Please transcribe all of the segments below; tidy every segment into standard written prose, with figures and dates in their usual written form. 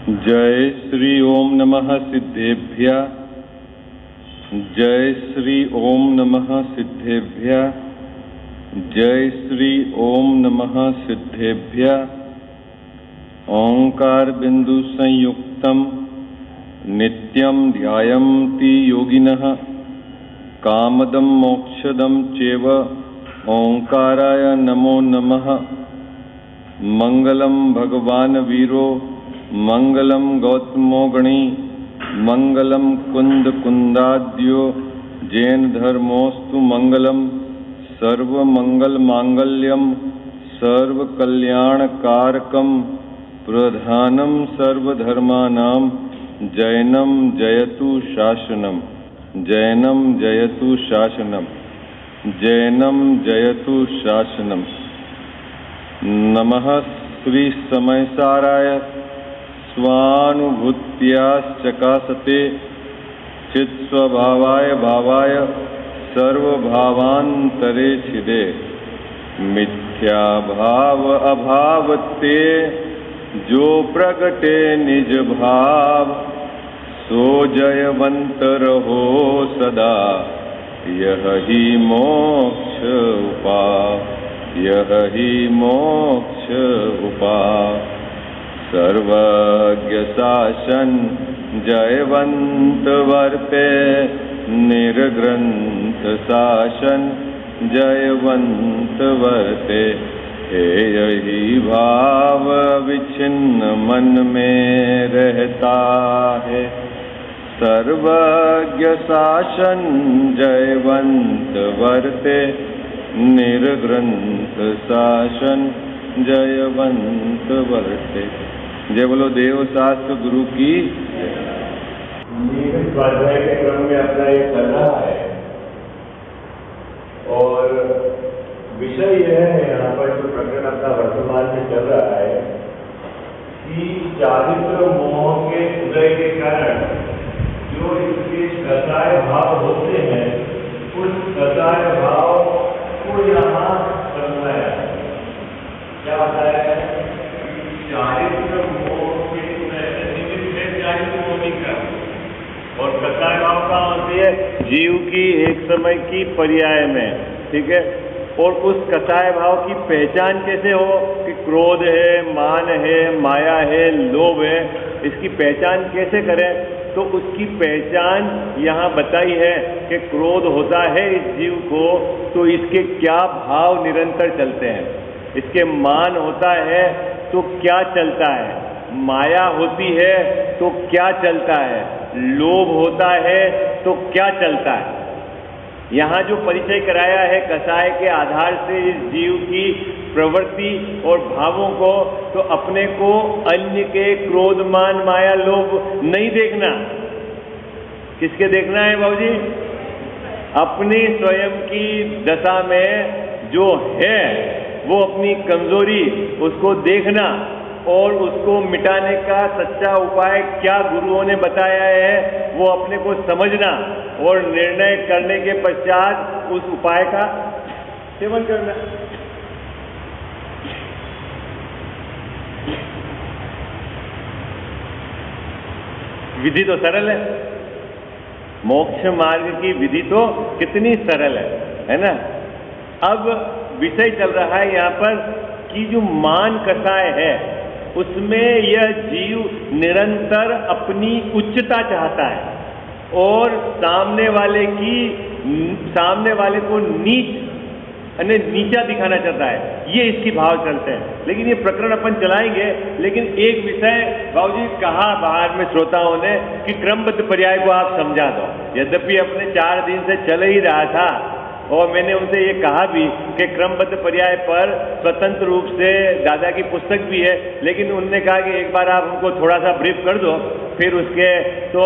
जय श्री ओम नमः सिद्धेभ्य। जय श्री ओम नमः सिद्धेभ्य। जय श्री ओम नमः सिद्धेभ्य। ओंकार बिंदु संयुक्तम नित्यं ध्यायन्ति योगिनः कामदं मोक्षदं चैव ओंकाराय नमो नमः। मंगलम भगवान वीरो मंगलम गौतमो गणी मंगलम कुंद कुंदाद्यो जैन धर्मोस्तु मंगलम सर्वमंगल मांगल्यम सर्वकल्याणकारकम प्रधानम सर्वधर्मानां जैनम जयतु शासनम। जैनम जयतु शासनम। जैनम जयतु शासनम। नमः श्री समयसाराय स्वानुभूत्याश्चकासते चित्स्वभावाय भावाय सर्वभावान्तरे छिदे। मिथ्या भाव अभावते जो प्रगटे निज भाव सो जयवंत रहो सदा। यह ही मोक्ष उपाय। यह ही मोक्ष उपाय। सर्वज्ञ शासन जयवंत वर्ते निर्ग्रंथ शासन जयवंत वर्ते। हे यही भाव विच्छिन्न मन में रहता है। सर्वज्ञ शासन जयवंत वर्ते निर्ग्रंथ शासन जयवंत वर्ते। जय बोलो देव शास्त्र गुरु की। स्वाध्याय के क्रम में अपना ये चल रहा है और विषय यह है यहाँ पर जो प्रकरण अपना वर्तमान में चल रहा है कि चारित्र मोह के उदय के कारण जो इसके कसाय भाव होते हैं उस कसाय भाव को यहाँ समझाया। क्या बताया है? चारित्र मोह के निमित्त है चारित्र मोह का और कसाय भाव का होती है जीव की एक समय की पर्याय में। ठीक है। और उस कसाय भाव की पहचान कैसे हो कि क्रोध है, मान है, माया है, लोभ है, इसकी पहचान कैसे करें? तो उसकी पहचान यहाँ बताई है कि क्रोध होता है इस जीव को तो इसके क्या भाव निरंतर चलते हैं। इसके मान होता है तो क्या चलता है, माया होती है तो क्या चलता है, लोभ होता है तो क्या चलता है। यहाँ जो परिचय कराया है कसाय के आधार से इस जीव की प्रवृत्ति और भावों को, तो अपने को अन्य के क्रोध मान माया लोभ नहीं देखना। किसके देखना है बाबूजी? अपनी स्वयं की दशा में जो है वो अपनी कमजोरी उसको देखना और उसको मिटाने का सच्चा उपाय क्या गुरुओं ने बताया है वो अपने को समझना और निर्णय करने के पश्चात उस उपाय का सेवन करना। विधि तो सरल है। मोक्ष मार्ग की विधि तो कितनी सरल है ना। अब विषय चल रहा है यहाँ पर कि जो मान कसाय है उसमें यह जीव निरंतर अपनी उच्चता चाहता है और सामने वाले को नीचा दिखाना चाहता है। ये इसकी भाव चलते हैं। लेकिन ये प्रकरण अपन चलाएंगे। लेकिन एक विषय बाबूजी कहा बाहर में श्रोताओं ने कि क्रमबद्ध पर्याय को आप समझा दो। यद्यपि अपने 4 दिन से चल ही रहा था और मैंने उनसे ये कहा भी कि क्रमबद्ध पर्याय पर स्वतंत्र रूप से दादा की पुस्तक भी है, लेकिन उन्होंने कहा कि एक बार आप हमको थोड़ा सा ब्रीफ कर दो, फिर उसके तो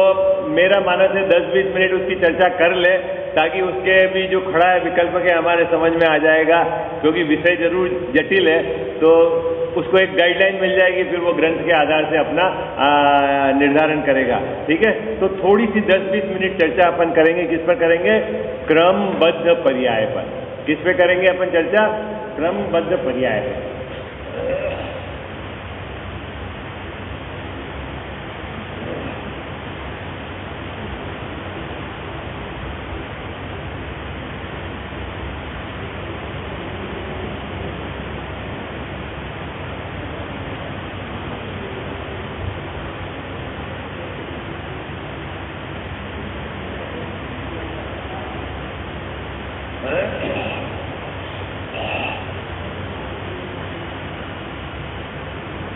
मेरा मानस है 10-20 मिनट उसकी चर्चा कर ले ताकि उसके भी जो खड़ा है विकल्प के हमारे समझ में आ जाएगा। क्योंकि विषय जरूर जटिल है तो उसको एक गाइडलाइन मिल जाएगी, फिर वो ग्रंथ के आधार से अपना निर्धारण करेगा। ठीक है। तो थोड़ी सी 10-20 मिनट चर्चा अपन करेंगे। किस पर करेंगे? क्रमबद्ध पर्याय पर। किस पे करेंगे अपन चर्चा? क्रमबद्ध पर्याय पर।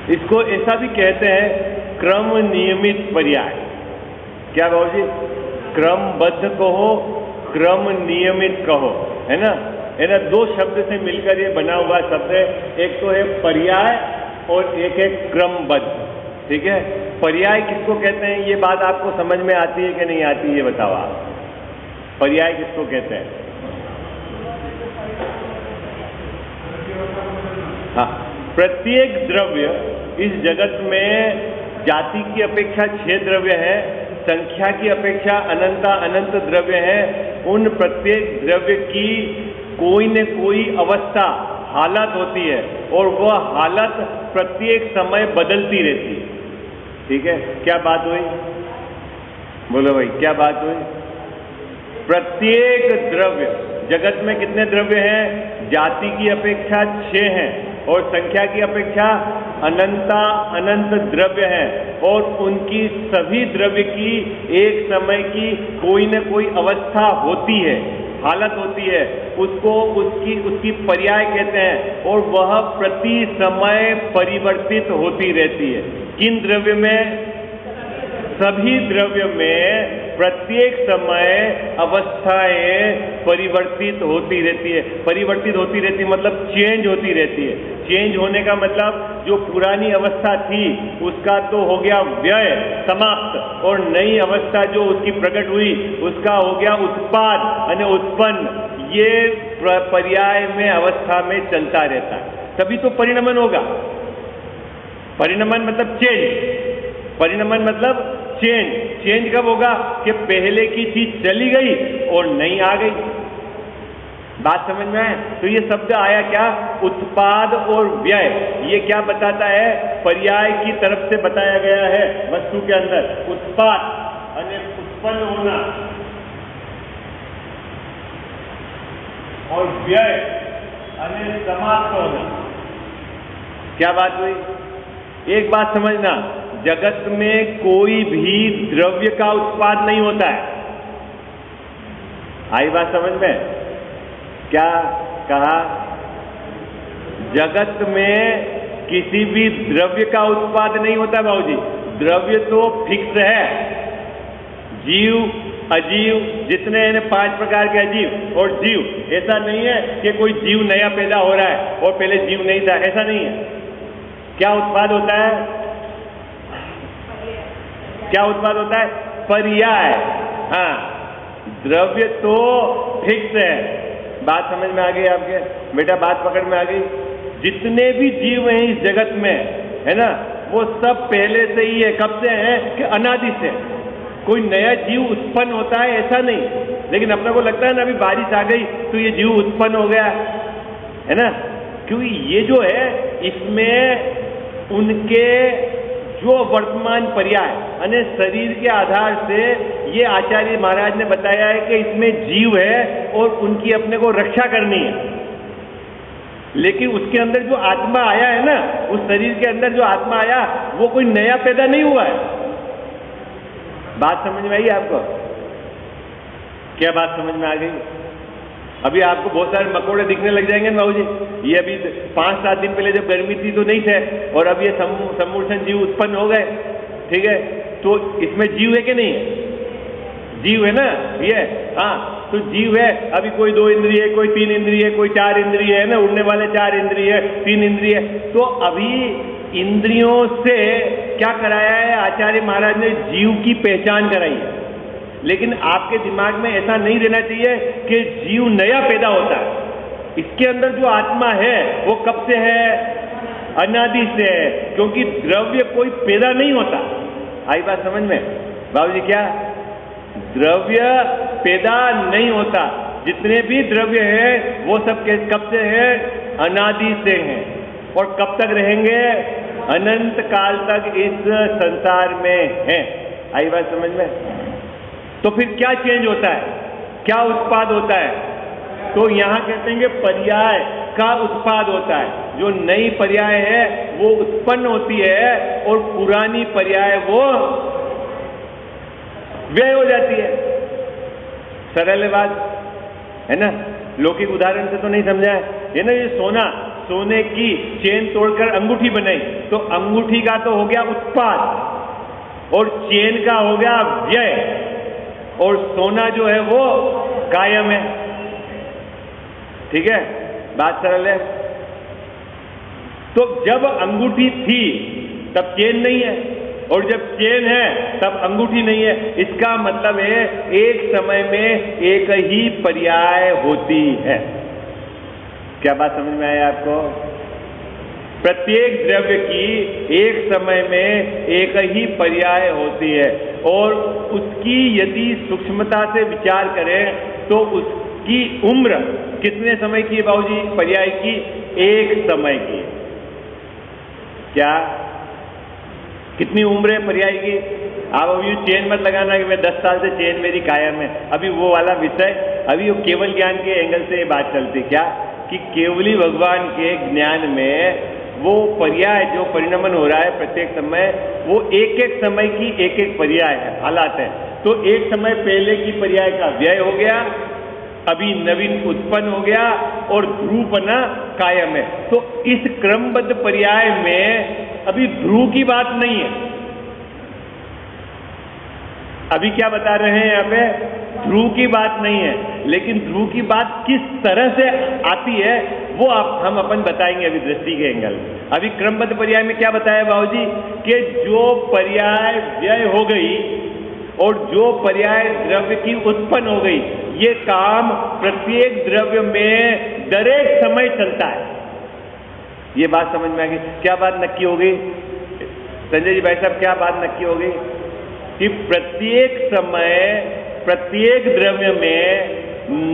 इसको ऐसा भी कहते हैं क्रम नियमित पर्याय। क्या बाबू जी? क्रमबद्ध कहो, क्रम नियमित कहो, है ना? दो शब्द से मिलकर ये बना हुआ शब्द है। एक तो है पर्याय और एक है क्रमबद्ध। ठीक है, पर्याय किसको कहते हैं ये बात आपको समझ में आती है कि नहीं आती, ये बताओ आप। पर्याय किसको कहते हैं? हाँ, प्रत्येक द्रव्य इस जगत में जाति की अपेक्षा 6 द्रव्य है, संख्या की अपेक्षा अनंत द्रव्य है। उन प्रत्येक द्रव्य की कोई न कोई अवस्था, हालत होती है और वह हालत प्रत्येक समय बदलती रहती है। ठीक है, क्या बात हुई? बोलो भाई, क्या बात हुई? प्रत्येक द्रव्य, जगत में कितने द्रव्य हैं? जाति की अपेक्षा 6 हैं और संख्या की अपेक्षा अनंत द्रव्य हैं और उनकी सभी द्रव्य की एक समय की कोई न कोई अवस्था होती है, हालत होती है। उसको उसकी पर्याय कहते हैं और वह प्रति समय परिवर्तित होती रहती है। किन द्रव्य में? सभी द्रव्य में प्रत्येक समय अवस्थाएं परिवर्तित होती रहती है। परिवर्तित होती रहती मतलब चेंज होती रहती है। चेंज होने का मतलब जो पुरानी अवस्था थी उसका तो हो गया व्यय, समाप्त, और नई अवस्था जो उसकी प्रकट हुई उसका हो गया उत्पाद यानी उत्पन्न। ये पर्याय में अवस्था में चलता रहता है, तभी तो परिणमन होगा। परिणमन मतलब चेंज, परिणमन मतलब चेंज। चेंज कब होगा? कि पहले की चीज चली गई और नई आ गई। बात समझ में आए? तो ये शब्द आया क्या? उत्पाद और व्यय। ये क्या बताता है? पर्याय की तरफ से बताया गया है वस्तु के अंदर। उत्पाद यानी उत्पन्न होना और व्यय यानी समाप्त होना। क्या बात हुई? एक बात समझना, जगत में कोई भी द्रव्य का उत्पाद नहीं होता है। आई बात समझ में? क्या कहा? जगत में किसी भी द्रव्य का उत्पाद नहीं होता बाबूजी। द्रव्य तो फिक्स है। जीव, अजीव, जितने हैं 5 प्रकार के अजीव और जीव। ऐसा नहीं है कि कोई जीव नया पैदा हो रहा है और पहले जीव नहीं था, ऐसा नहीं है। क्या उत्पाद होता है? क्या उत्पाद होता है? पर्याय। हाँ, द्रव्य तो फिक्स है। बात समझ में आ गई आपके बेटा? बात पकड़ में आ गई? जितने भी जीव हैं इस जगत में, है ना, वो सब पहले से ही है। कब से है? कि अनादि से। कोई नया जीव उत्पन्न होता है ऐसा नहीं। लेकिन अपने को लगता है ना अभी बारिश आ गई तो ये जीव उत्पन्न हो गया, है ना? क्योंकि ये जो है इसमें उनके जो वर्तमान पर्याय यानी शरीर के आधार से ये आचार्य महाराज ने बताया है कि इसमें जीव है और उनकी अपने को रक्षा करनी है। लेकिन उसके अंदर जो आत्मा आया है ना, उस शरीर के अंदर जो आत्मा आया वो कोई नया पैदा नहीं हुआ है। बात समझ में आई आपको? क्या बात समझ में आ गई? अभी आपको बहुत सारे मकोड़े दिखने लग जाएंगे ना बाबू जी। ये अभी 5-7 दिन पहले जब गर्मी थी तो नहीं थे और अब ये सम्मूर्छन जीव उत्पन्न हो गए। ठीक है, तो इसमें जीव है कि नहीं है? जीव है ना ये। हाँ, तो जीव है। अभी कोई 2 इंद्रिय, कोई 3 इंद्रिय, कोई 4 इंद्रिय है ना, उड़ने वाले 4 इंद्रिय, 3 इंद्रिय। तो अभी इंद्रियों से क्या कराया है आचार्य महाराज ने? जीव की पहचान कराई है। लेकिन आपके दिमाग में ऐसा नहीं रहना चाहिए कि जीव नया पैदा होता है। इसके अंदर जो आत्मा है वो कब से है? अनादि से है। क्योंकि द्रव्य कोई पैदा नहीं होता। आई बात समझ में बाबूजी? क्या द्रव्य पैदा नहीं होता? जितने भी द्रव्य हैं वो सब कब से है? अनादि से हैं। और कब तक रहेंगे? अनंत काल तक इस संसार में हैं। आई बात समझ में? तो फिर क्या चेंज होता है? क्या उत्पाद होता है? तो यहां कहते हैं कि पर्याय का उत्पाद होता है। जो नई पर्याय है वो उत्पन्न होती है और पुरानी पर्याय वो व्यय हो जाती है। सरल बात है ना? लौकिक उदाहरण से तो नहीं समझा है ना? ये सोना, सोने की चेन तोड़कर अंगूठी बनाई, तो अंगूठी का तो हो गया उत्पाद और चेन का हो गया व्यय, और सोना जो है वो कायम है। ठीक है, बात सरल है। तो जब अंगूठी थी तब चेन नहीं है, और जब चेन है तब अंगूठी नहीं है। इसका मतलब है एक समय में एक ही पर्याय होती है। क्या बात समझ में आया आपको? प्रत्येक द्रव्य की एक समय में एक ही पर्याय होती है, और उसकी यदि सूक्ष्मता से विचार करें तो उसकी उम्र कितने समय की है बाबूजी? पर्याय की एक समय की। क्या कितनी उम्र है पर्याय की? आप अभी चेन मत लगाना कि मैं 10 साल से चेन मेरी कायम है, अभी वो वाला विषय, अभी वो केवल ज्ञान के एंगल से ये बात चलती। क्या कि केवली भगवान के ज्ञान में वो पर्याय जो परिणमन हो रहा है प्रत्येक समय, वो एक एक समय की एक एक पर्याय है, हालात है। तो एक समय पहले की पर्याय का व्यय हो गया, अभी नवीन उत्पन्न हो गया, और ध्रुवपना कायम है। तो इस क्रमबद्ध पर्याय में अभी ध्रुव की बात नहीं है। अभी क्या बता रहे हैं यहाँ पे? ध्रुव की बात नहीं है, लेकिन ध्रुव की बात किस तरह से आती है वो हम अपन बताएंगे अभी दृष्टि के एंगल। अभी क्रमबद्ध पर्याय में क्या बताया बाबूजी? कि जो पर्याय व्यय हो गई और जो पर्याय द्रव्य की उत्पन्न हो गई, ये काम प्रत्येक द्रव्य में दरेक समय चलता है। ये बात समझ में आ गई? क्या बात नक्की हो गई संजय जी भाई साहब? क्या बात नक्की हो गई कि प्रत्येक समय प्रत्येक द्रव्य में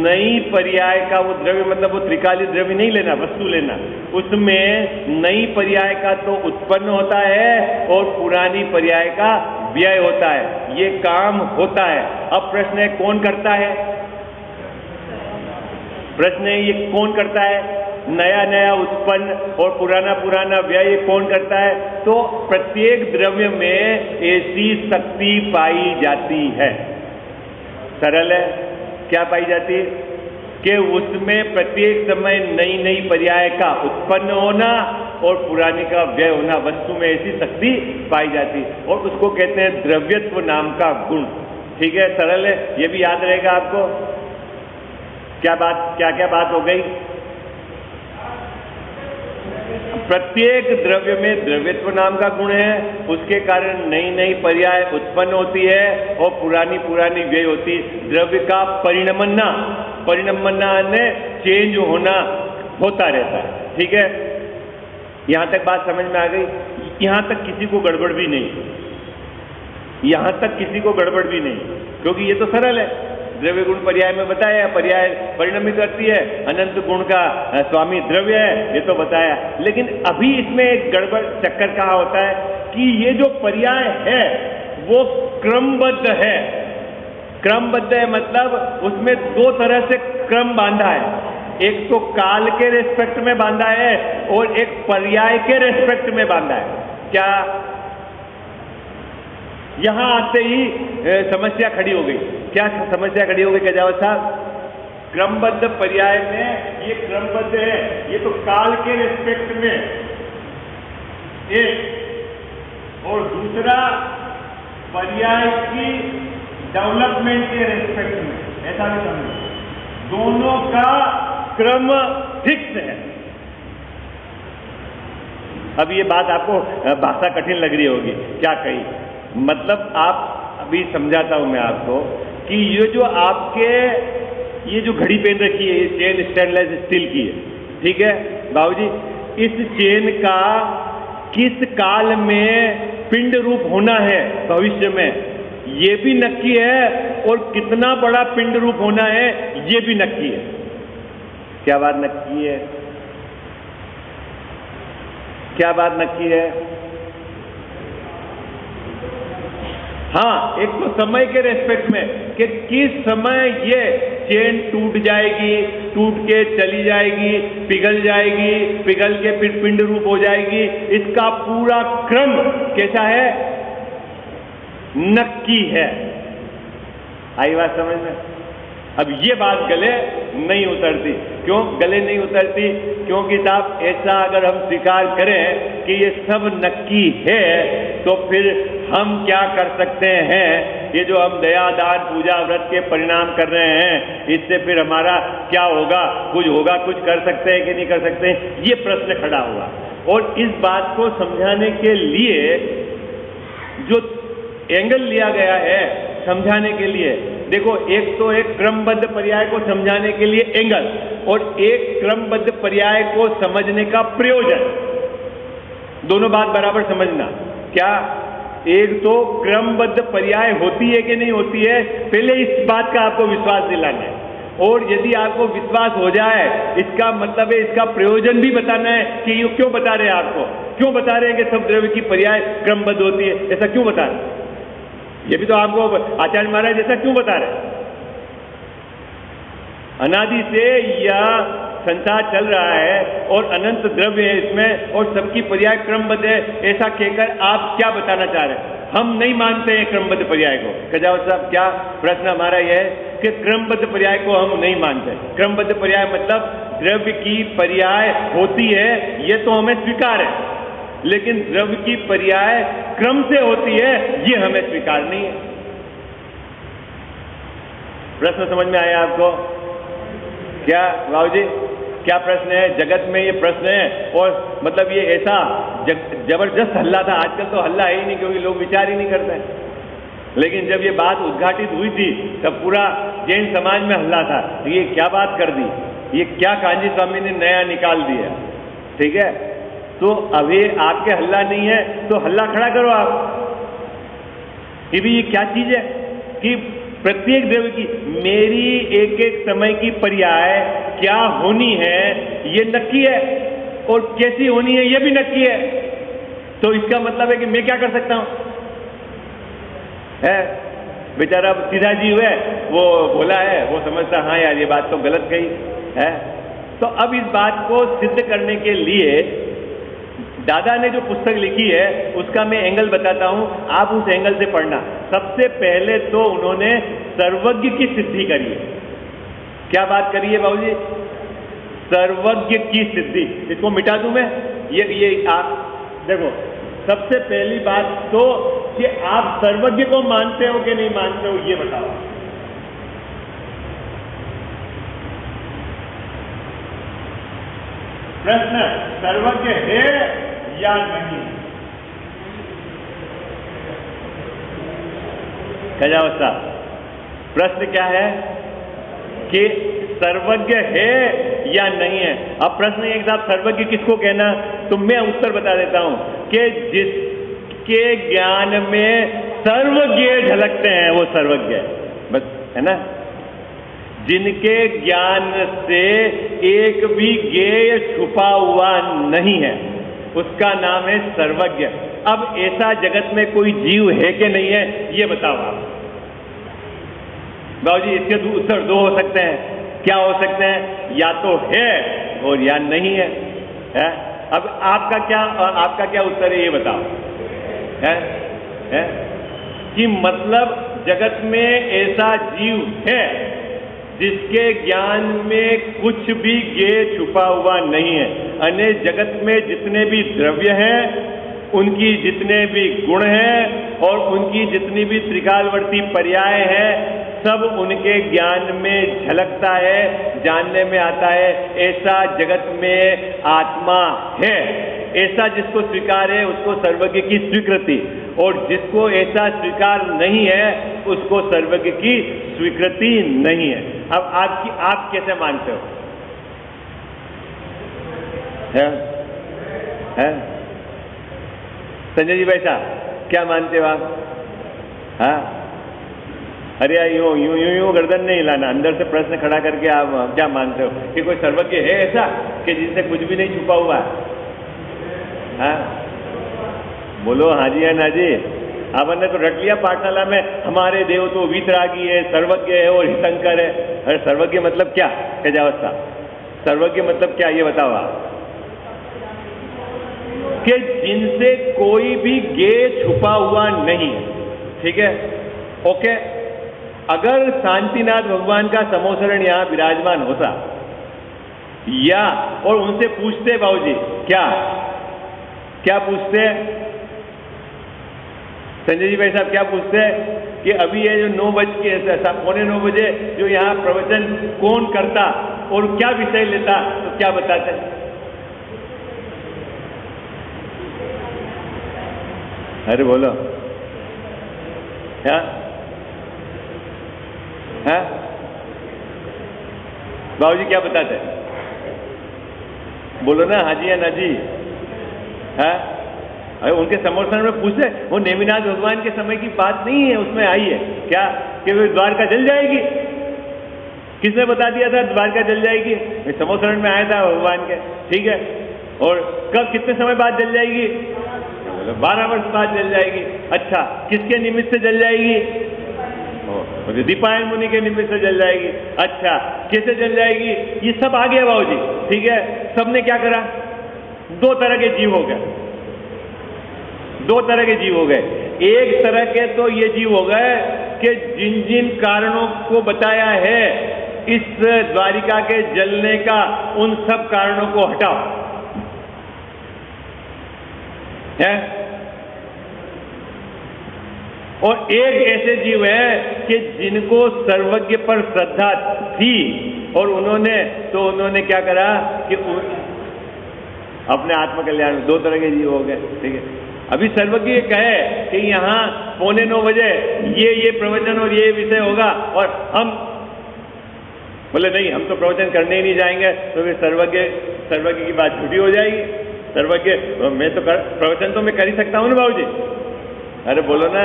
नई पर्याय का, वो द्रव्य मतलब वो त्रिकाली द्रव्य नहीं लेना, वस्तु लेना, उसमें नई पर्याय का तो उत्पन्न होता है और पुरानी पर्याय का व्यय होता है। ये काम होता है। अब प्रश्न है कौन करता है? प्रश्न है ये कौन करता है? नया नया उत्पन्न और पुराना पुराना व्यय कौन करता है? तो प्रत्येक द्रव्य में ऐसी शक्ति पाई जाती है। सरल है। क्या पाई जाती है? कि उसमें प्रत्येक समय नई नई पर्याय का उत्पन्न होना और पुरानी का व्यय होना, वस्तु में ऐसी शक्ति पाई जाती है, और उसको कहते हैं द्रव्यत्व नाम का गुण। ठीक है, सरल है, ये भी याद रहेगा आपको। क्या बात, क्या क्या बात हो गई? प्रत्येक द्रव्य में द्रव्यत्व नाम का गुण है, उसके कारण नई नई पर्याय उत्पन्न होती है और पुरानी पुरानी व्यय होती है। द्रव्य का परिणमना, परिणमना ने चेंज होना होता रहता है। ठीक है, यहां तक बात समझ में आ गई? यहां तक किसी को गड़बड़ भी नहीं, यहां तक किसी को गड़बड़ भी नहीं, क्योंकि ये तो सरल है। द्रव्य गुण पर्याय में बताया, पर्याय परिणमित करती है, अनंत गुण का स्वामी द्रव्य है, ये तो बताया। लेकिन अभी इसमें एक गड़बड़ चक्कर कहाँ होता है कि ये जो पर्याय है वो क्रमबद्ध है। क्रमबद्ध है मतलब उसमें दो तरह से क्रम बांधा है, एक तो काल के रेस्पेक्ट में बांधा है और एक पर्याय के रेस्पेक्ट में बांधा है। क्या यहां आते ही समस्या खड़ी हो गई? क्या समस्या खड़ी हो गई गजावत साहब? क्रमबद्ध पर्याय में ये क्रमबद्ध है, ये तो काल के रेस्पेक्ट में एक, और दूसरा पर्याय की डेवलपमेंट के रेस्पेक्ट में, ऐसा भी समझो। दोनों का क्रम फिक्स है। अब ये बात आपको भाषा कठिन लग रही होगी, क्या कही? मतलब आप अभी समझाता हूं मैं आपको कि ये जो आपके ये जो घड़ी पहन रखी है, ये चेन स्टेनलेस स्टील की है, ठीक है बाबूजी? इस चेन का किस काल में पिंड रूप होना है भविष्य में, ये भी नक्की है, और कितना बड़ा पिंड रूप होना है ये भी नक्की है। क्या बात नक्की है? क्या बात नक्की है? हाँ, एक तो समय के रेस्पेक्ट में कि किस समय ये चेन टूट जाएगी, टूट के चली जाएगी, पिघल जाएगी, पिघल के फिर पिंड रूप हो जाएगी, इसका पूरा क्रम कैसा है? नक्की है। आई बात समझ में? अब ये बात गले नहीं उतरती। क्यों गले नहीं उतरती? क्योंकि साहब ऐसा अगर हम स्वीकार करें कि ये सब नक्की है तो फिर हम क्या कर सकते हैं? ये जो हम दया दान पूजा व्रत के परिणाम कर रहे हैं, इससे फिर हमारा क्या होगा? कुछ होगा, कुछ कर सकते हैं कि नहीं कर सकते? ये प्रश्न खड़ा हुआ। और इस बात को समझाने के लिए जो एंगल लिया गया है समझाने के लिए, देखो एक तो एक क्रमबद्ध पर्याय को समझाने के लिए एंगल और एक क्रमबद्ध पर्याय को समझने का प्रयोजन, दोनों बात बराबर समझना। क्या एक तो क्रमबद्ध पर्याय होती है कि नहीं होती है, पहले इस बात का आपको विश्वास दिलाना है। और यदि आपको विश्वास हो जाए, इसका मतलब है इसका प्रयोजन भी बताना है कि ये क्यों बता रहे हैं आपको, क्यों बता रहे हैं कि सब द्रव्य की पर्याय क्रमबद्ध होती है, ऐसा क्यों बता रहे हैं? ये भी तो आपको आचार्य महाराज जैसा क्यों बता रहे हैं? अनादि से यह संसार चल रहा है और अनंत द्रव्य है इसमें और सबकी पर्याय क्रमबद्ध है, ऐसा कहकर आप क्या बताना चाह रहे हैं? हम नहीं मानते हैं क्रमबद्ध पर्याय को। कजावत साहब, क्या प्रश्न हमारा यह है कि क्रमबद्ध पर्याय को हम नहीं मानते। क्रमबद्ध पर्याय मतलब द्रव्य की पर्याय होती है, यह तो हमें स्वीकार है, लेकिन द्रव्य की पर्याय क्रम से होती है, ये हमें स्वीकार नहीं है। प्रश्न समझ में आया आपको? क्या बाबू जी, क्या प्रश्न है? जगत में ये प्रश्न है और मतलब ये ऐसा जबरदस्त हल्ला था। आजकल तो हल्ला है ही नहीं, क्योंकि लोग विचार ही नहीं करते। लेकिन जब ये बात उद्घाटित हुई थी तब पूरा जैन समाज में हल्ला था, ये क्या बात कर दी, ये क्या कांजी स्वामी ने नया निकाल दिया। ठीक है, तो अभी आपके हल्ला नहीं है तो हल्ला खड़ा करो आप कि भी ये क्या चीज है कि प्रत्येक द्रव्य की मेरी एक एक समय की पर्याय क्या होनी है ये नक्की है और कैसी होनी है ये भी नक्की है। तो इसका मतलब है कि मैं क्या कर सकता हूं? है बेचारा सीधा जीव है, वो बोला है, वो समझता हाँ यार ये बात तो गलत कही है। तो अब इस बात को सिद्ध करने के लिए दादा ने जो पुस्तक लिखी है उसका मैं एंगल बताता हूं, आप उस एंगल से पढ़ना। सबसे पहले तो उन्होंने सर्वज्ञ की सिद्धि करी है। क्या बात करी है बाबूजी? सर्वज्ञ की सिद्धि। इसको मिटा दूं मैं? ये आप देखो, सबसे पहली बात तो कि आप सर्वज्ञ को मानते हो कि नहीं मानते हो, ये बताओ। प्रश्न, सर्वज्ञ है या नहीं? कजावस्ता, प्रश्न क्या है कि सर्वज्ञ है या नहीं है। अब प्रश्न एक साथ सर्वज्ञ किसको कहना, तो मैं उत्तर बता देता हूं कि जिसके ज्ञान में सर्वज्ञ झलकते हैं वो सर्वज्ञ है, बस, है ना। जिनके ज्ञान से एक भी ज्ञेय छुपा हुआ नहीं है उसका नाम है सर्वज्ञ। अब ऐसा जगत में कोई जीव है कि नहीं है, ये बताओ आप। बाबूजी, इसके उत्तर दो हो सकते हैं। क्या हो सकते हैं? या तो है और या नहीं है, है? अब आपका क्या उत्तर है, ये बताओ। है? कि मतलब जगत में ऐसा जीव है जिसके ज्ञान में कुछ भी ज्ञेय छुपा हुआ नहीं है। अन्य जगत में जितने भी द्रव्य हैं, उनकी जितने भी गुण हैं और उनकी जितनी भी त्रिकालवर्ती पर्याय हैं, सब उनके ज्ञान में झलकता है, जानने में आता है। ऐसा जगत में आत्मा है, ऐसा जिसको स्वीकार है उसको सर्वज्ञ की स्वीकृति, और जिसको ऐसा स्वीकार नहीं है उसको सर्वज्ञ की स्वीकृति नहीं है। अब आप कैसे मानते हो? है? संजय जी भाई साहब, क्या मानते हो आप? हाँ, अरे यूं यूं यूं यूं गर्दन नहीं हिलाना, अंदर से प्रश्न खड़ा करके आप क्या मानते हो कि कोई सर्वज्ञ है ऐसा कि जिससे कुछ भी नहीं छुपा हुआ है? हाँ, बोलो हाँ जी या ना जी। आपने तो रट लिया पाठशाला में, हमारे देव तो वीतरागी है, सर्वज्ञ है और हितंकर है। अरे सर्वज्ञ मतलब क्या? कजावस्था, सर्वज्ञ मतलब क्या, ये बताओ आप। कि जिनसे कोई भी ज्ञेय छुपा हुआ नहीं है, ठीक है, ओके। अगर शांतिनाथ भगवान का समोसरण यहां विराजमान होता या और उनसे पूछते बाबूजी क्या क्या पूछते संजय जी भाई साहब, क्या पूछते हैं कि अभी ये जो 9 बज के 9:15 बजे जो यहाँ प्रवचन कौन करता और क्या विषय लेता, तो क्या बताते? अरे बोलो क्या है बाबूजी, क्या बताते? बोलो ना, हाँ जी या ना जी। है अरे उनके समर्थन में पूछे, वो नेमिनाथ भगवान के समय की बात नहीं है, उसमें आई है क्या कि वो द्वारका जल जाएगी? किसने बता दिया था द्वारका जल जाएगी? समोसरण में आया था भगवान के, ठीक है। और कब, कितने समय बाद जल जाएगी? 12 वर्ष बाद जल जाएगी। अच्छा, किसके निमित्त से जल जाएगी? दीपायन मुनि के निमित्त से जल जाएगी। अच्छा, कैसे जल जाएगी? ये सब आ गया बाबूजी, ठीक है। सबने क्या करा? 2 तरह के जीव हो गए, 2 तरह के जीव हो गए। एक तरह के तो ये जीव हो गए कि जिन जिन कारणों को बताया है इस द्वारिका के जलने का, उन सब कारणों को हटाओ, है। और एक ऐसे जीव है कि जिनको सर्वज्ञ पर श्रद्धा थी और उन्होंने क्या करा कि अपने आत्मकल्याण। 2 तरह के जीव हो गए, ठीक है। अभी सर्वज्ञ ये कहे कि यहाँ 8:45 बजे ये प्रवचन और ये विषय होगा, और हम बोले नहीं, हम तो प्रवचन करने ही नहीं जाएंगे, तो फिर सर्वज्ञ की बात छुट्टी हो जाएगी। सर्वज्ञ, मैं तो प्रवचन तो मैं कर ही सकता हूँ ना बाबूजी। अरे बोलो ना,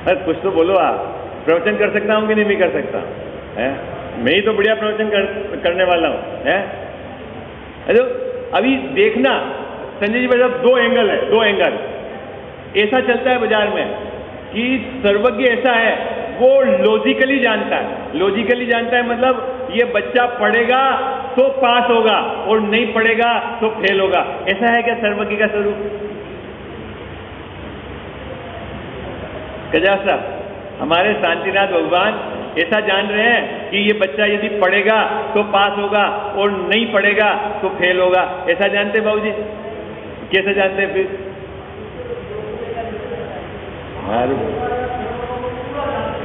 अरे कुछ तो बोलो आप। प्रवचन कर सकता हूँ कि नहीं कर सकता है? मैं ही तो बढ़िया प्रवचन करने वाला हूँ, है। अरे अभी देखना संजय जी भाई साहब, 2 एंगल है, 2 एंगल ऐसा चलता है बाजार में कि सर्वज्ञ ऐसा है, वो लॉजिकली जानता है। लॉजिकली जानता है मतलब ये बच्चा पढ़ेगा तो पास होगा और नहीं पढ़ेगा तो फेल होगा। ऐसा है क्या सर्वज्ञ का स्वरूप? गजा साहब, हमारे शांतिनाथ भगवान ऐसा जान रहे हैं कि ये बच्चा यदि पढ़ेगा तो पास होगा और नहीं पढ़ेगा तो फेल होगा। ऐसा जानते बाबूजी? कैसे जानते हैं फिर?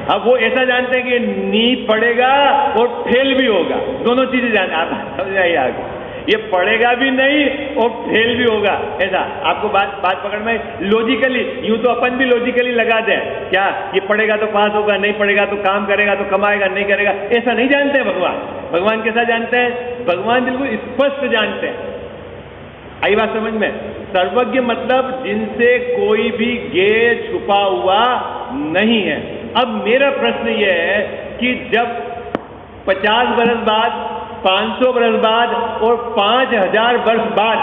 अब वो ऐसा जानते हैं कि नहीं पढ़ेगा और फेल भी होगा, दोनों चीजें जानते। आप समझ आइए आगे, ये पढ़ेगा भी नहीं और फेल भी होगा। ऐसा आपको बात पकड़ में? लॉजिकली, यूं तो अपन भी लॉजिकली लगा दें क्या, ये पढ़ेगा तो पास होगा, नहीं पढ़ेगा तो काम करेगा तो कमाएगा, नहीं करेगा। ऐसा नहीं जानते भगवान। भगवान कैसा जानते हैं? भगवान बिल्कुल स्पष्ट जानते हैं। आई बात समझ में? सर्वज्ञ मतलब जिनसे कोई भी गे छुपा हुआ नहीं है। अब मेरा प्रश्न यह है कि जब 50 वर्ष बाद, 500 वर्ष बाद और 5000 वर्ष बाद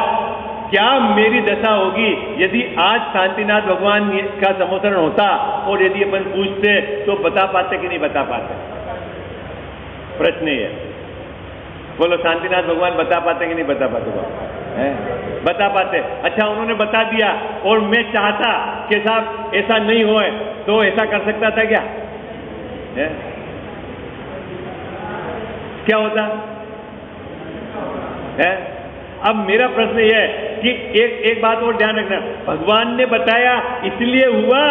क्या मेरी दशा होगी यदि आज शांतिनाथ भगवान का समोसरण होता और यदि अपन पूछते तो बता पाते कि नहीं बता पाते? प्रश्न ये है। बोलो, शांतिनाथ भगवान बता पाते कि नहीं बता पाते? बता पाते। अच्छा, उन्होंने बता दिया और मैं चाहता कि साहब ऐसा नहीं होए तो ऐसा कर सकता था क्या? क्या होता है? अब मेरा प्रश्न यह है कि एक बात और ध्यान रखना, भगवान ने बताया इसलिए हुआ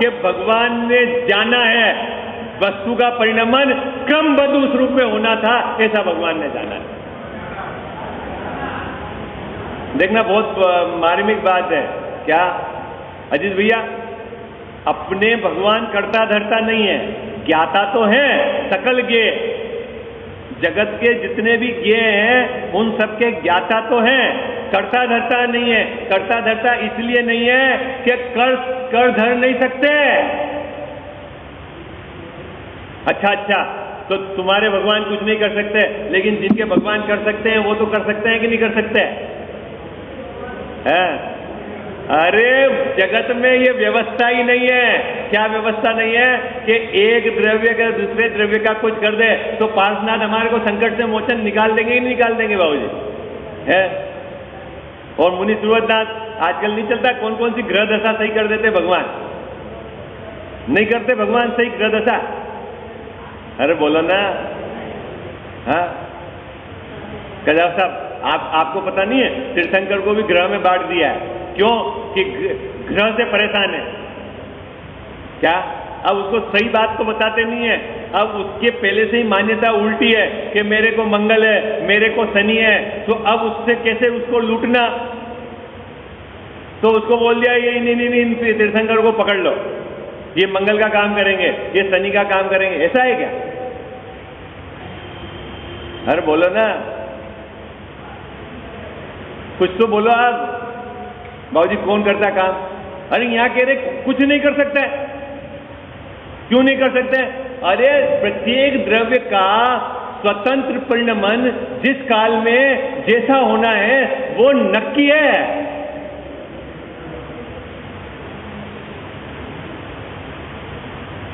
कि भगवान ने जाना है वस्तु का परिणमन क्रमबद्ध उस रूप में होना था, ऐसा भगवान ने जाना है। देखना, बहुत मार्मिक बात है। क्या अजीत भैया? अपने भगवान करता धरता नहीं है, ज्ञाता तो है, सकल ज्ञेय। जगत के जितने भी ज्ञेय हैं उन सबके ज्ञाता तो हैं, करता धरता नहीं है। करता धरता इसलिए नहीं है कि कर धर नहीं सकते। अच्छा, तो तुम्हारे भगवान कुछ नहीं कर सकते, लेकिन जिनके भगवान कर सकते हैं वो तो कर सकते हैं कि नहीं कर सकते हैं? अरे जगत में ये व्यवस्था ही नहीं है। क्या व्यवस्था नहीं है कि एक द्रव्य का दूसरे द्रव्य का कुछ कर दे तो पार्श्वनाथ हमारे को संकट से मोचन निकाल देंगे ही नहीं निकाल देंगे बाबूजी, है। और मुनि सुरवरदास आजकल नहीं चलता, कौन कौन सी ग्रह दशा सही कर देते भगवान, नहीं करते भगवान सही ग्रह दशा? अरे बोलो ना। हाँ कजाव साहब, आपको पता नहीं है तीर्थंकर को भी ग्रह में बांट दिया है। क्यों? कि ग्रह से परेशान है। क्या? अब उसको सही बात तो बताते नहीं है। अब उसके पहले से ही मान्यता उल्टी है कि मेरे को मंगल है, मेरे को शनि है, तो अब उससे कैसे उसको लूटना। तो उसको बोल दिया ये नहीं, इन तीर्थंकर को पकड़ लो, ये मंगल का काम करेंगे, ये शनि का काम करेंगे। ऐसा है क्या? अरे बोलो ना, कुछ तो बोलो आप। बाबूजी कौन करता काम? अरे यहां कह रहे कुछ नहीं कर सकता है। क्यों नहीं कर सकते? अरे प्रत्येक द्रव्य का स्वतंत्र परिणमन जिस काल में जैसा होना है वो नक्की है।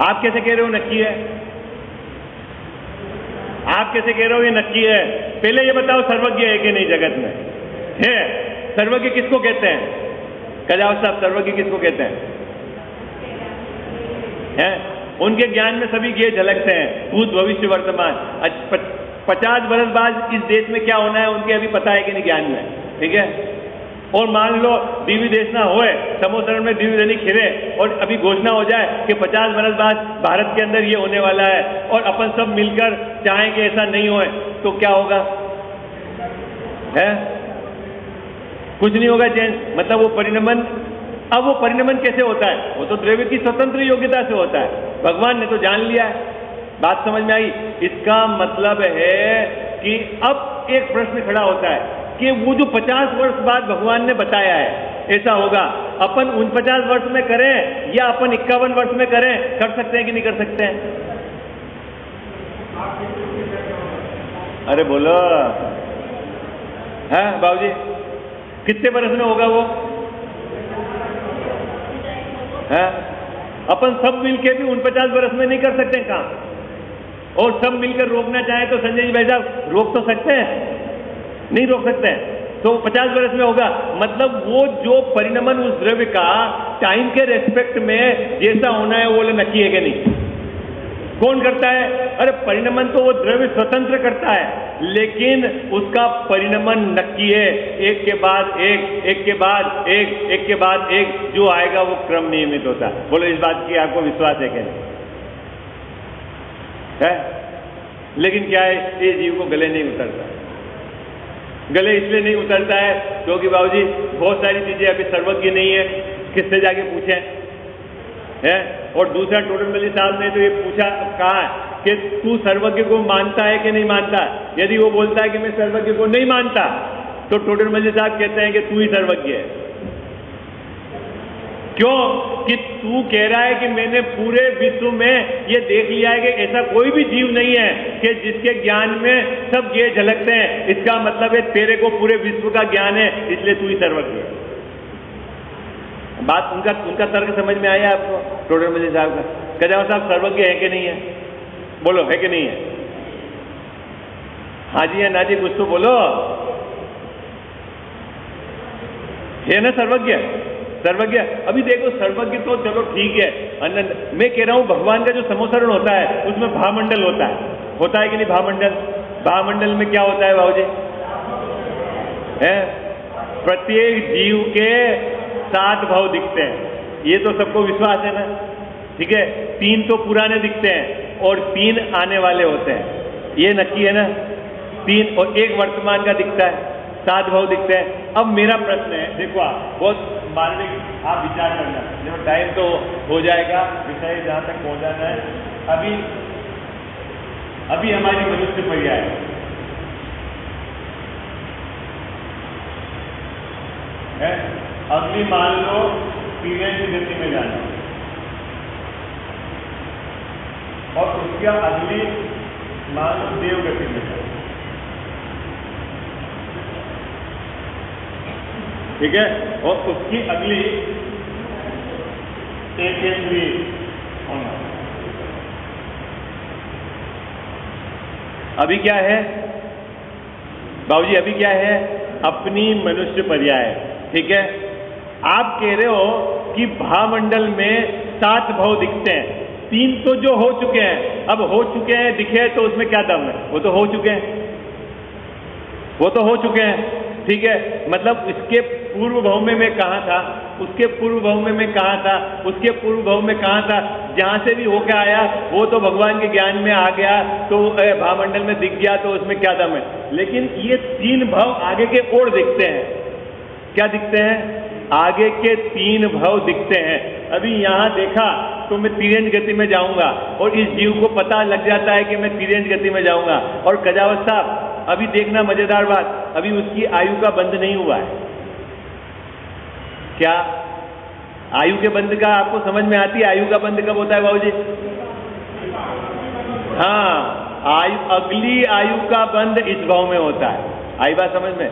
आप कैसे कह रहे हो नक्की है? आप कैसे कह रहे हो ये नक्की है? पहले ये बताओ सर्वज्ञ है कि नहीं जगत में? है। सर्वज्ञ किसको कहते हैं? कजाव साहब, सर्वज्ञ किसको कहते हैं? उनके ज्ञान में सभी ये झलकते हैं, भूत भविष्य वर्तमान। 50 वर्ष बाद इस देश में क्या होना है उनके अभी पता है कि नहीं ज्ञान में? ठीक है। और मान लो दिव्य देश ना होए, समोसरण में दिव्य धनी खिरे और अभी घोषणा हो जाए कि 50 वर्ष बाद भारत के अंदर ये होने वाला है और अपन सब मिलकर चाहें कि ऐसा नहीं होए, तो क्या होगा? है कुछ नहीं होगा चेंज। मतलब वो परिणमन, अब वो परिणमन कैसे होता है? वो तो द्रव्य की स्वतंत्र योग्यता से होता है। भगवान ने तो जान लिया है। बात समझ में आई? इसका मतलब है कि अब एक प्रश्न खड़ा होता है कि वो जो 50 वर्ष बाद भगवान ने बताया है ऐसा होगा, अपन 49 वर्ष में करें या अपन 51 वर्ष में करें, कर सकते हैं कि नहीं कर सकते हैं? अरे बोलो। है बाबूजी, कितने वर्ष में होगा वो? है अपन सब मिलके भी 49 वर्ष में नहीं कर सकते काम, और सब मिलकर रोकना चाहे तो संजय जी भाई साहब रोक तो सकते हैं? नहीं रोक सकते हैं। तो 50 वर्ष में होगा। मतलब वो जो परिणमन उस द्रव्य का टाइम के रेस्पेक्ट में जैसा होना है वो नक्की है कि नहीं? कौन करता है? अरे परिणमन तो वो द्रव्य स्वतंत्र करता है, लेकिन उसका परिणमन नक्की है। एक के बाद एक, एक के बाद एक, एक के बाद एक जो आएगा वो क्रम नियमित होता है। बोलो इस बात की आपको विश्वास है कि नहीं? है? लेकिन क्या है, ये जीव को गले नहीं उतरता। गले इसलिए नहीं उतरता है क्योंकि बाबूजी बहुत सारी चीजें अभी सर्वज्ञ नहीं है, किससे जाके पूछें? है? और दूसरा टोडरमल साहब ने तो ये पूछा, कहा कि तू सर्वज्ञ को मानता है कि नहीं मानता? यदि वो बोलता है कि मैं सर्वज्ञ को नहीं मानता, तो टोडरमल साहब कहते हैं कि तू ही सर्वज्ञ है। क्यों? कि तू कह रहा है कि मैंने पूरे विश्व में ये देख लिया है कि ऐसा कोई भी जीव नहीं है कि जिसके ज्ञान में सब ये झलकते हैं। इसका मतलब है तेरे को पूरे विश्व का ज्ञान है, इसलिए तू ही सर्वज्ञ है। बात उनका तर्क समझ में आया आपको? टोडरमल साहब का। कजाव साहब सर्वज्ञ है कि नहीं है? बोलो है कि नहीं है? हाँ जी या ना जी, कुछ तो बोलो। है ना सर्वज्ञ? सर्वज्ञ। अभी देखो सर्वज्ञ तो चलो ठीक है, मैं कह रहा हूं भगवान का जो समोसरण होता है उसमें भावमंडल होता है कि नहीं? भावमंडल, भावमंडल में क्या होता है बाबूजी? है? प्रत्येक जीव के 7 भाव दिखते हैं, ये तो सबको विश्वास है ना? ठीक है। 3 तो पुराने दिखते हैं और 3 आने वाले होते हैं, ये नक्की है ना? 3 और 1 वर्तमान का दिखता है, 7 भाव दिखते हैं। अब मेरा प्रश्न है, देखो आप बहुत मार्मिक आप विचार करना, देखो टाइम तो हो जाएगा, विषय जहां तक पहुंचाना है। अभी हमारी मनुष्य पर्याय है, अगली मान लो पीरियड की गति में जाना, और उसके अगली मान लो देव गति में जाना। ठीक है। और उसकी अगली तेजेंद्रीय होना। अभी क्या है बाबूजी? अभी क्या है? अपनी मनुष्य पर्याय। ठीक है। आप कह रहे हो कि भावमंडल में 7 भव दिखते हैं, 3 तो जो हो चुके हैं, अब हो चुके हैं दिखे तो उसमें क्या दम है? वो तो हो चुके हैं, वो तो हो चुके हैं, ठीक है। मतलब इसके पूर्व भव में मैं कहाँ था, उसके पूर्व भव में मैं कहाँ था, उसके पूर्व भव में कहाँ था, जहाँ से भी होके आया वो तो भगवान के ज्ञान में आ गया, तो भावमंडल में दिख गया, तो उसमें क्या दम है? लेकिन ये 3 भव आगे के ओर दिखते हैं। क्या दिखते हैं? आगे के 3 भव दिखते हैं। अभी यहाँ देखा तो मैं तिर्यंज गति में जाऊंगा, और इस जीव को पता लग जाता है कि मैं तिर्यंज गति में जाऊंगा। और कजावत साहब अभी देखना मजेदार बात, अभी उसकी आयु का बंध नहीं हुआ है। क्या आयु के बंध का आपको समझ में आती है? आयु का बंध कब होता है बाबूजी? हाँ, अगली आयु का बंध इस भाव में होता है। आई बात समझ में?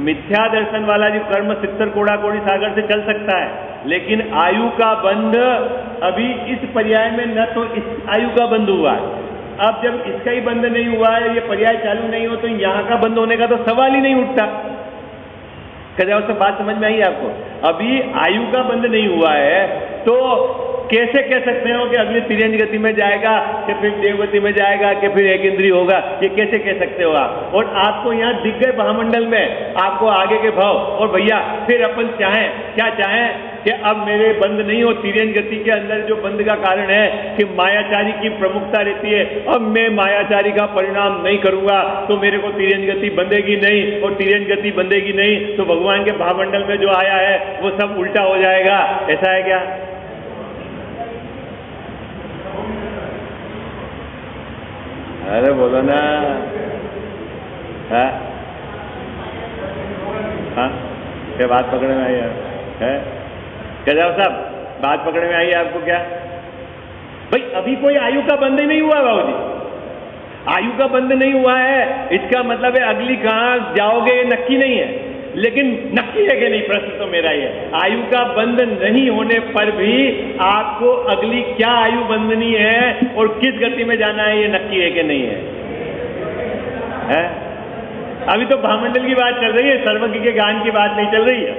मिथ्या दर्शन वाला जो कर्म 70 कोड़ा कोड़ी सागर से चल सकता है, लेकिन आयु का बंध अभी इस पर्याय में न तो इस आयु का बंध हुआ है। अब जब इसका ही बंध नहीं हुआ है, ये पर्याय चालू नहीं हो, तो यहाँ का बंद होने का तो सवाल ही नहीं उठता। क्या उससे बात समझ में आई आपको? अभी आयु का बंध नहीं हुआ है, तो कैसे कह सकते हो कि अगली तिर्यंज गति में जाएगा, कि फिर देवगति में जाएगा, कि फिर एक इंद्रिय होगा? ये कैसे कह सकते हो आप? और आपको यहाँ दिख गए भावमंडल में, आपको आगे के भाव, और भैया फिर अपन चाहें, क्या चाहें कि अब मेरे बंद नहीं हो। तिर्यंज गति के अंदर जो बंद का कारण है कि मायाचारी की प्रमुखता रहती है, अब मैं मायाचारी का परिणाम नहीं करूंगा तो मेरे को तिर्यंज गति बंधेगी नहीं, और तिर्यंज गति बंधेगी नहीं तो भगवान के भावमंडल में जो आया है वो सब उल्टा हो जाएगा। ऐसा है क्या? अरे बोलो ना। हाँ, क्या बात पकड़े में आई है? क्या साहब बात पकड़े में आई है आपको? क्या भाई, अभी कोई आयु का बंध ही नहीं हुआ बाबूजी, आयु का बंध नहीं हुआ है। इसका मतलब है अगली कहाँ जाओगे ये नक्की नहीं है, लेकिन नक्की है कि नहीं, प्रश्न तो मेरा ही है। आयु का बंध नहीं होने पर भी आपको अगली क्या आयु बंधनी है और किस गति में जाना है ये नक्की है कि नहीं है? अभी तो भावमंडल की बात चल रही है, सर्वज्ञ के ज्ञान की बात नहीं चल रही है।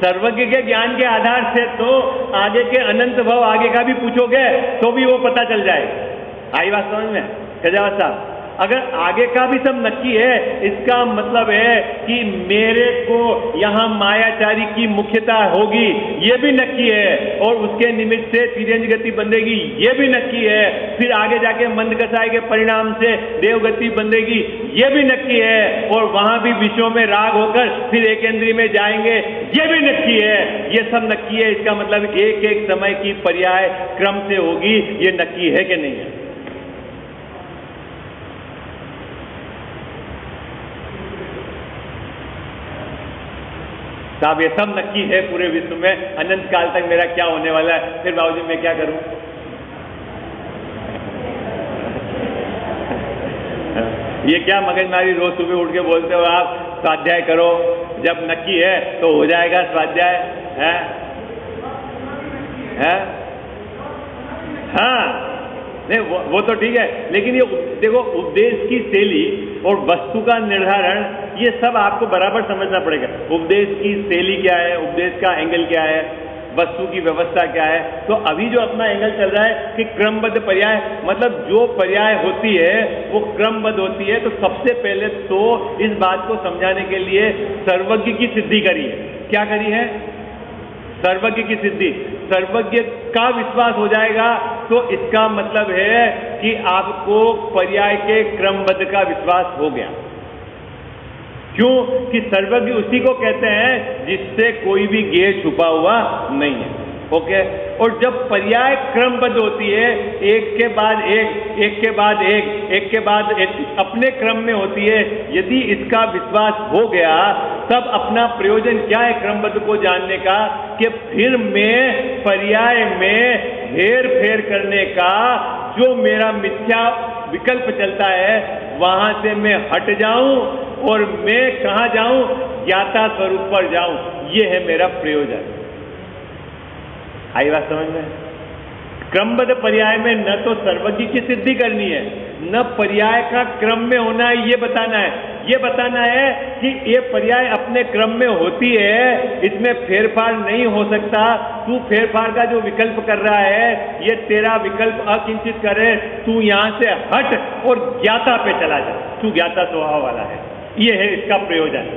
सर्वज्ञ के ज्ञान के आधार से तो आगे के अनंत भव आगे का भी पूछोगे तो भी वो पता चल जाएगा। आई बात समझ में? खजावत साहब, अगर आगे का भी सब नक्की है, इसका मतलब है कि मेरे को यहां मायाचारी की मुख्यता होगी, ये भी नक्की है, और उसके निमित्त से तिर्यंज गति बंधेगी, ये भी नक्की है। फिर आगे जाके मंद कसाय के परिणाम से देवगति बंधेगी, ये भी नक्की है, और वहां भी विषयों में राग होकर फिर एक इंद्रिय में जाएंगे, ये भी नक्की है। ये सब नक्की है, इसका मतलब एक एक समय की पर्याय क्रम से होगी, ये नक्की है कि नहीं है? साहब ये सब नक्की है पूरे विश्व में, अनंत काल तक मेरा क्या होने वाला है, फिर बाबूजी मैं क्या करूं? ये क्या मगजमारी रोज सुबह उठ के बोलते हो आप, स्वाध्याय करो, जब नक्की है तो हो जाएगा स्वाध्याय है? हाँ नहीं, वो तो ठीक है, लेकिन ये देखो उपदेश की शैली और वस्तु का निर्धारण ये सब आपको बराबर समझना पड़ेगा। उपदेश की शैली क्या है, उपदेश का एंगल क्या है, वस्तु की व्यवस्था क्या है। तो अभी जो अपना एंगल चल रहा है कि क्रमबद्ध पर्याय, मतलब जो पर्याय होती है वो क्रमबद्ध होती है। तो सबसे पहले तो इस बात को समझाने के लिए सर्वज्ञ की सिद्धि करी है। क्या करी है? सर्वज्ञ की सिद्धि। सर्वज्ञ का विश्वास हो जाएगा तो इसका मतलब है कि आपको पर्याय के क्रमबद्ध का विश्वास हो गया। क्यों कि सर्वज्ञ उसी को कहते हैं जिससे कोई भी गेय छुपा हुआ नहीं है। ओके, और जब पर्याय क्रमबद्ध होती है, एक के बाद एक, एक के बाद एक, एक के बाद एक, अपने क्रम में होती है, यदि इसका विश्वास हो गया तब अपना प्रयोजन क्या है क्रमबद्ध को जानने का, कि फिर मैं पर्याय में हेर फेर करने का जो मेरा मिथ्या विकल्प चलता है वहां से मैं हट जाऊं और मैं कहां जाऊं? ज्ञाता स्वरूप पर जाऊं। ये है मेरा प्रयोजन। आई बात समझ में? क्रमबद्ध पर्याय में न तो सर्वज्ञ की सिद्धि करनी है, न पर्याय का क्रम में होना है ये बताना है। ये बताना है कि ये पर्याय अपने क्रम में होती है, इसमें फेरफार नहीं हो सकता। तू फेरफार का जो विकल्प कर रहा है, ये तेरा विकल्प अकिंचित करे। तू यहां से हट और ज्ञाता पे चला जा, तू ज्ञाता स्वभाव वाला है। ये है इसका प्रयोजन।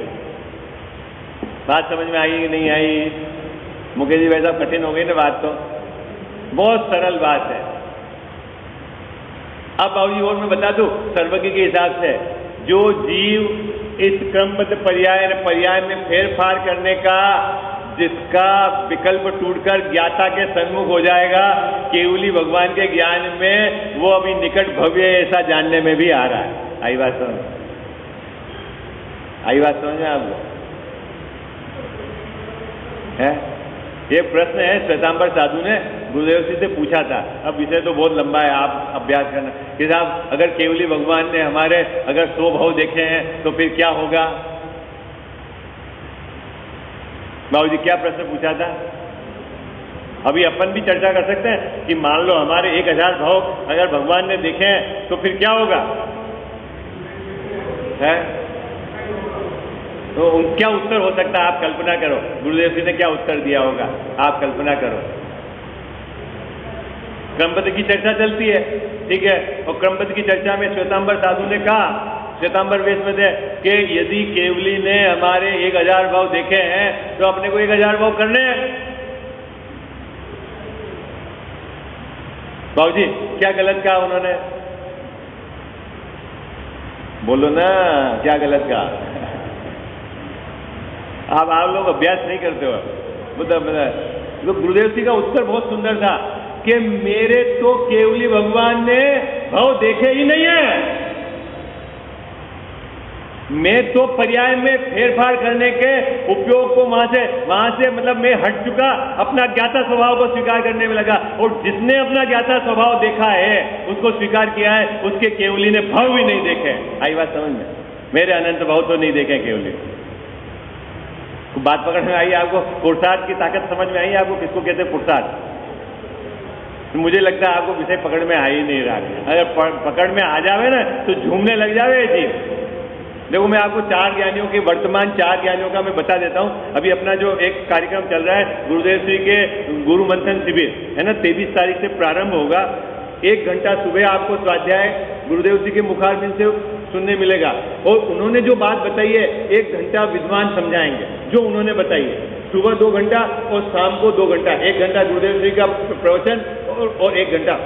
बात समझ में आई कि नहीं आई? मुकेश जी वैसा कठिन हो गई ना बात, तो बहुत सरल बात है। अब बाबूजी और मैं बता दूं, सर्वज्ञ के हिसाब से जो जीव इस क्रमबद्ध पर्याय में फेरफार करने का, जिसका विकल्प टूटकर ज्ञाता के सन्मुख हो जाएगा केवली भगवान के ज्ञान में, वो अभी निकट भव्य ऐसा जानने में भी आ रहा है। आई बात समझ? आई बात समझ में आपको? है ये प्रश्न है श्वेतांबर साधु ने गुरुदेव जी से पूछा था। अब विषय तो बहुत लंबा है, आप अभ्यास करना कि साहब अगर केवली भगवान ने हमारे अगर 100 भाव देखे हैं तो फिर क्या होगा? बाबूजी क्या प्रश्न पूछा था? अभी अपन भी चर्चा कर सकते हैं कि मान लो हमारे 1000 भाव अगर भगवान ने देखे हैं तो फिर क्या होगा? है तो क्या उत्तर हो सकता है? आप कल्पना करो, गुरुदेव जी ने क्या उत्तर दिया होगा, आप कल्पना करो। क्रमबद्ध की चर्चा चलती है, ठीक है, और क्रमबद्ध की चर्चा में श्वेतांबर साधु ने कहा, श्वेतांबर वेश में थे कि यदि केवली ने हमारे 1000 भाव देखे हैं तो अपने को 1000 भाव करने हैं। बाबूजी क्या गलत कहा उन्होंने? बोलो ना, क्या गलत कहा? आप लोग अभ्यास नहीं करते हो। तो गुरुदेव जी का उत्तर बहुत सुंदर था कि मेरे तो केवली भगवान ने भाव देखे ही नहीं है। मैं तो पर्याय में फेरफार करने के उपयोग को वहां से मतलब मैं हट चुका, अपना ज्ञाता स्वभाव को स्वीकार करने में लगा। और जिसने अपना ज्ञाता स्वभाव देखा है, उसको स्वीकार किया है, उसके केवली ने भाव भी नहीं देखे। आई बात समझ में? मेरे अनंत भाव तो नहीं देखे केवली। बात पकड़ में आई आपको? पुरुषार्थ की ताकत समझ में आई आपको? किसको कहते हैं पुरुषार्थ? मुझे लगता है आपको विषय पकड़ में आ ही नहीं रहा। अगर पकड़ में आ जावे ना तो झूमने लग जावे ये चीज। देखो मैं आपको 4 ज्ञानियों के, वर्तमान 4 ज्ञानियों का मैं बता देता हूं। अभी अपना जो एक कार्यक्रम चल रहा है गुरुदेव श्री के गुरु मंथन शिविर है ना, 23 तारीख से प्रारंभ होगा। 1 घंटा सुबह आपको स्वाध्याय गुरुदेव जी के मुखारबिंद से सुनने मिलेगा। और उन्होंने जो बात बताई है 1 घंटा विद्वान समझाएंगे जो उन्होंने बताई है। सुबह 2 घंटा और शाम को 2 घंटा, 1 घंटा गुरुदेव जी का प्रवचन और 1 घंटा।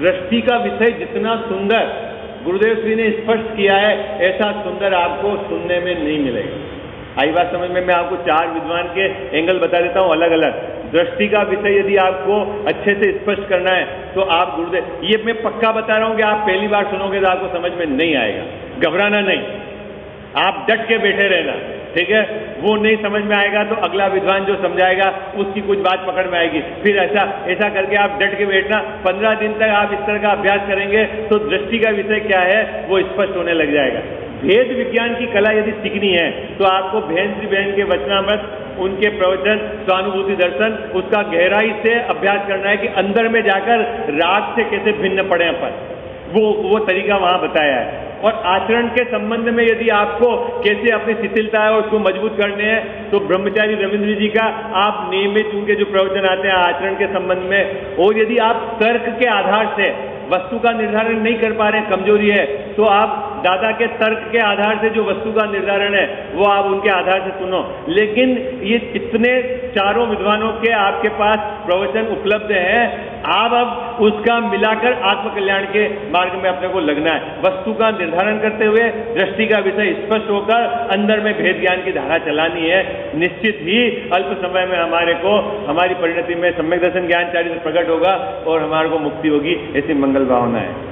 दृष्टि का विषय जितना सुंदर गुरुदेव श्री ने स्पष्ट किया है, ऐसा सुंदर आपको सुनने में नहीं मिलेगा। आई बात समझ में? मैं आपको 4 विद्वान के एंगल बता देता हूं अलग अलग। दृष्टि का विषय यदि आपको अच्छे से स्पष्ट करना है तो आप गुरुदेव, ये मैं पक्का बता रहा हूं कि आप पहली बार सुनोगे तो आपको समझ में नहीं आएगा। घबराना नहीं, आप डट के बैठे रहना, ठीक है? वो नहीं समझ में आएगा तो अगला विद्वान जो समझाएगा उसकी कुछ बात पकड़ में आएगी। फिर ऐसा करके आप डट के बैठना। 15 दिन तक आप इस तरह का अभ्यास करेंगे तो दृष्टि का विषय क्या है वो स्पष्ट होने लग जाएगा। भेद विज्ञान की कला यदि सीखनी है तो आपको बहन श्री बहन के वचनामृत, उनके प्रवचन, स्वानुभूति दर्शन, उसका गहराई से अभ्यास करना है कि अंदर में जाकर राग से कैसे भिन्न पड़े अपन, वो तरीका वहां बताया है। और आचरण के संबंध में यदि आपको कैसे अपनी शिथिलता है और उसको मजबूत करने हैं तो ब्रह्मचारी रविंद्र जी का आप नियमित उनके जो प्रवचन आते हैं आचरण के संबंध में। और यदि आप तर्क के आधार से वस्तु का निर्धारण नहीं कर पा रहे, कमजोरी है, तो आप दादा के तर्क के आधार से जो वस्तु का निर्धारण है वो आप उनके आधार से सुनो। लेकिन ये इतने चारों विद्वानों के आपके पास प्रवचन उपलब्ध हैं, आप अब उसका मिलाकर आत्मकल्याण के मार्ग में अपने को लगना है। वस्तु का निर्धारण करते हुए दृष्टि का विषय स्पष्ट होकर अंदर में भेद ज्ञान की धारा चलानी है। निश्चित ही अल्प समय में हमारे को हमारी परिणति में सम्यक दर्शन ज्ञान चारित्र प्रकट होगा और हमारे को मुक्ति होगी, ऐसी मंगल भावना है।